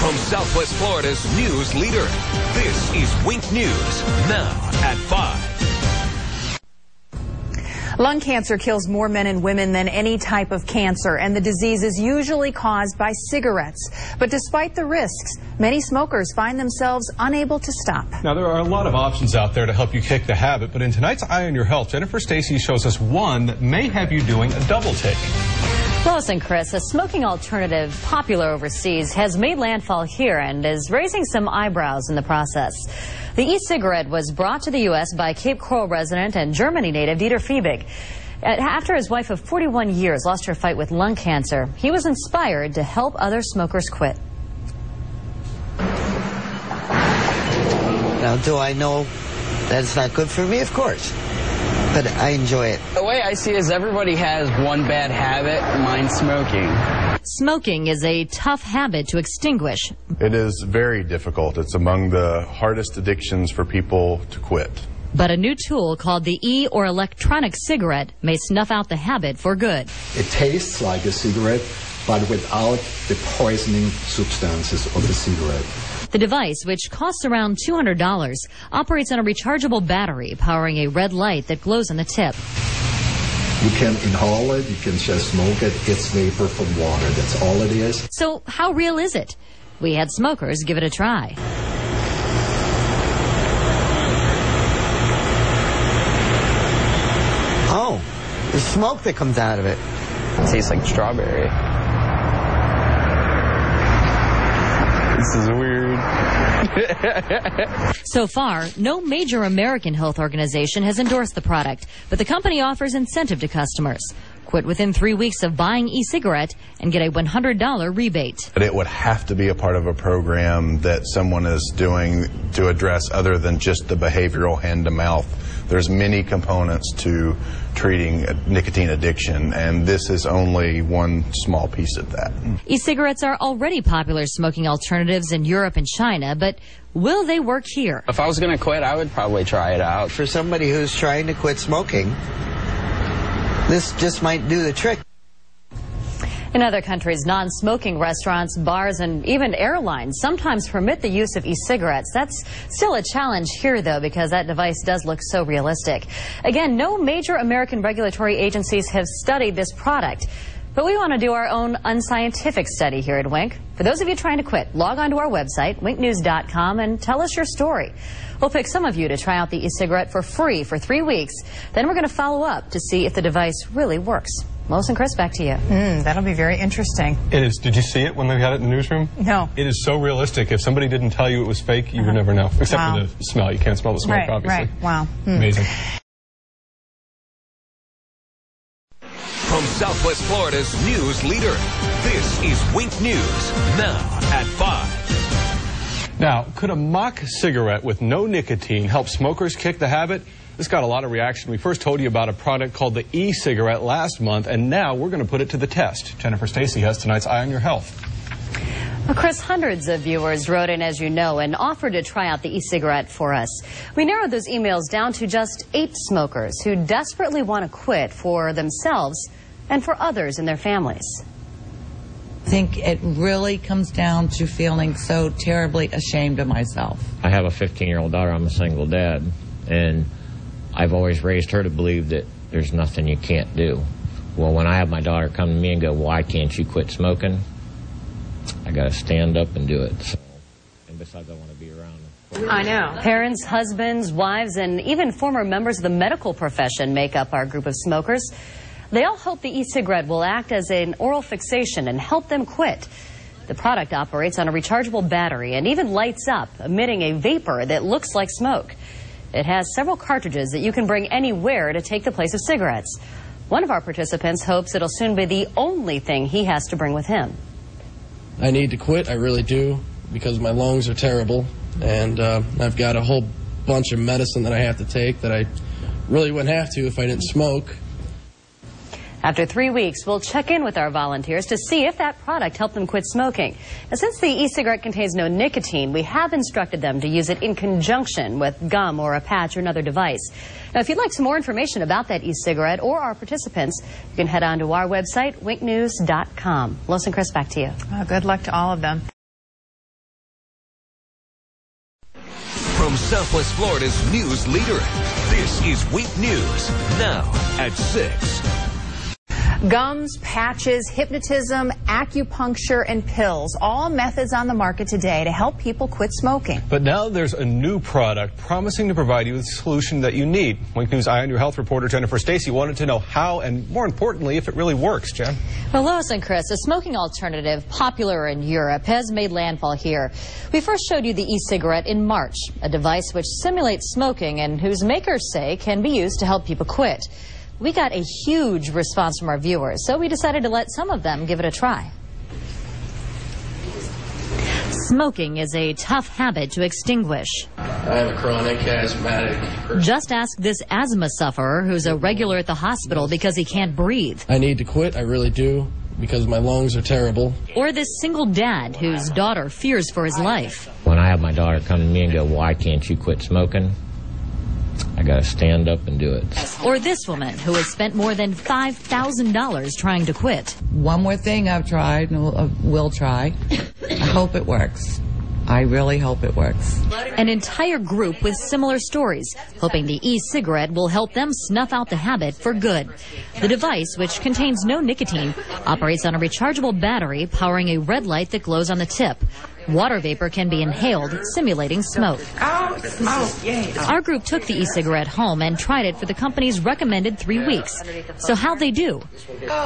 From Southwest Florida's news leader, this is Wink News, now at 5. Lung cancer kills more men and women than any type of cancer, and the disease is usually caused by cigarettes. But despite the risks, many smokers find themselves unable to stop. Now, there are a lot of options out there to help you kick the habit, but in tonight's Eye on Your Health, Jennifer Stacy shows us one that may have you doing a double take. Lois and Chris, a smoking alternative popular overseas has made landfall here and is raising some eyebrows in the process. The e-cigarette was brought to the U.S. by Cape Coral resident and Germany native Dieter Fiebig. After his wife of 41 years lost her fight with lung cancer, he was inspired to help other smokers quit. Now, do I know that it's not good for me? Of course. But I enjoy it. The way I see it is everybody has one bad habit, mine's smoking. Smoking is a tough habit to extinguish. It is very difficult. It's among the hardest addictions for people to quit. But a new tool called the e- or electronic cigarette may snuff out the habit for good. It tastes like a cigarette, but without the poisoning substances of the cigarette. The device, which costs around $200, operates on a rechargeable battery powering a red light that glows on the tip. You can inhale it, you can just smoke it. It's vapor from water. That's all it is. So how real is it? We had smokers give it a try. Oh, the smoke that comes out of it. It tastes like strawberry. This is weird. So far, no major American health organization has endorsed the product, but the company offers incentive to customers. Quit within 3 weeks of buying e-cigarette and get a $100 rebate. But it would have to be a part of a program that someone is doing to address other than just the behavioral hand-to-mouth. There's many components to treating nicotine addiction, and this is only one small piece of that. E-cigarettes are already popular smoking alternatives in Europe and China, but will they work here? If I was going to quit, I would probably try it out. For somebody who's trying to quit smoking, this just might do the trick. In other countries, non-smoking restaurants, bars, and even airlines sometimes permit the use of e-cigarettes. That's still a challenge here, though, because that device does look so realistic. Again, no major American regulatory agencies have studied this product. But we want to do our own unscientific study here at Wink. For those of you trying to quit, log on to our website, winknews.com, and tell us your story. We'll pick some of you to try out the e-cigarette for free for 3 weeks. Then we're going to follow up to see if the device really works. Lois and Chris, back to you. That'll be very interesting. It is. Did you see it when they had it in the newsroom? No. It is so realistic. If somebody didn't tell you it was fake, you would never know. Except for the smell. You can't smell the smoke, obviously. Right. Wow. Amazing. From Southwest Florida's news leader, this is Wink News, now at 5. Now, could a mock cigarette with no nicotine help smokers kick the habit? This got a lot of reaction. We first told you about a product called the e-cigarette last month, and now we're going to put it to the test. Jennifer Stacy has tonight's Eye on Your Health. Well, Chris, hundreds of viewers wrote in, as you know, and offered to try out the e-cigarette for us. We narrowed those emails down to just 8 smokers who desperately want to quit for themselves and for others in their families. I think it really comes down to feeling so terribly ashamed of myself. I have a 15-year-old daughter. I'm a single dad, and I've always raised her to believe that there's nothing you can't do. Well, when I have my daughter come to me and go, why can't you quit smoking? I got to stand up and do it. So, and besides, I want to be around. I know. Parents, husbands, wives, and even former members of the medical profession make up our group of smokers. They all hope the e-cigarette will act as an oral fixation and help them quit. The product operates on a rechargeable battery and even lights up, emitting a vapor that looks like smoke. It has several cartridges that you can bring anywhere to take the place of cigarettes. One of our participants hopes it'll soon be the only thing he has to bring with him. I need to quit, I really do, because my lungs are terrible, and I've got a whole bunch of medicine that I have to take that I really wouldn't have to if I didn't smoke. After 3 weeks, we'll check in with our volunteers to see if that product helped them quit smoking. Now, since the e-cigarette contains no nicotine, we have instructed them to use it in conjunction with gum or a patch or another device. Now, if you'd like some more information about that e-cigarette or our participants, you can head on to our website, winknews.com. Lois and Chris, back to you. Good luck to all of them. Southwest Florida's news leader. This is Wink News, now at 6. Gums, patches, hypnotism, acupuncture, and pills, all methods on the market today to help people quit smoking. But now there's a new product promising to provide you with the solution that you need. Wink News Eye on Your Health reporter Jennifer Stacy wanted to know how and, more importantly, if it really works. Jen? Well, Lois and Chris, a smoking alternative popular in Europe has made landfall here. We first showed you the e-cigarette in March, a device which simulates smoking and whose makers say can be used to help people quit. We got a huge response from our viewers, so we decided to let some of them give it a try. Smoking is a tough habit to extinguish. I have a chronic asthmatic. Just ask this asthma sufferer who's a regular at the hospital because he can't breathe. I need to quit, I really do, because my lungs are terrible. Or this single dad whose daughter fears for his life. When I have my daughter come to me and go, why can't you quit smoking? I gotta stand up and do it. Or this woman who has spent more than $5,000 trying to quit. One more thing I've tried and will try. I hope it works. I really hope it works. An entire group with similar stories, hoping the e-cigarette will help them snuff out the habit for good. The device, which contains no nicotine, operates on a rechargeable battery powering a red light that glows on the tip. Water vapor can be inhaled, simulating smoke. Our group took the e-cigarette home and tried it for the company's recommended 3 weeks. So how'd they do?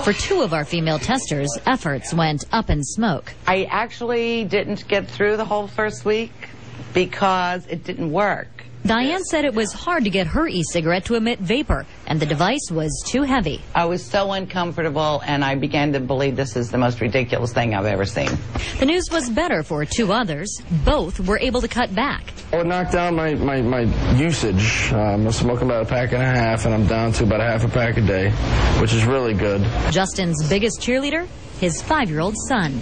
For 2 of our female testers, efforts went up in smoke. I actually didn't get through the whole first week because it didn't work. Diane said it was hard to get her e-cigarette to emit vapor, and the device was too heavy. I was so uncomfortable, and I began to believe this is the most ridiculous thing I've ever seen. The news was better for 2 others. Both were able to cut back. I would knock down my usage. I'm smoking about a pack and a half, and I'm down to about a half a pack a day, which is really good. Justin's biggest cheerleader? His 5-year-old son.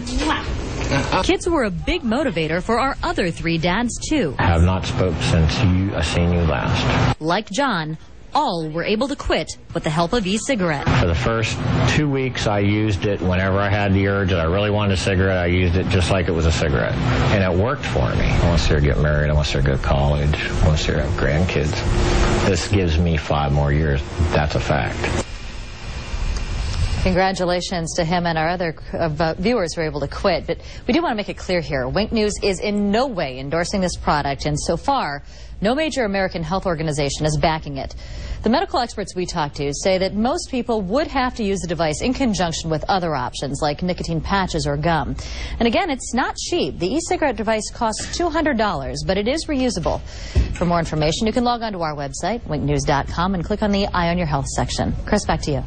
Kids were a big motivator for our other 3 dads, too. I have not spoke since I seen you last. Like John, all were able to quit with the help of e-cigarette. For the first 2 weeks, I used it whenever I had the urge that I really wanted a cigarette. I used it just like it was a cigarette. And it worked for me. I want to see her get married. I want to see her go to college. I want to see her have grandkids. This gives me 5 more years. That's a fact. Congratulations to him and our other viewers who were able to quit. But we do want to make it clear here, Wink News is in no way endorsing this product, and so far, no major American health organization is backing it. The medical experts we talked to say that most people would have to use the device in conjunction with other options like nicotine patches or gum. And again, it's not cheap. The e-cigarette device costs $200, but it is reusable. For more information, you can log on to our website, winknews.com, and click on the Eye on Your Health section. Chris, back to you.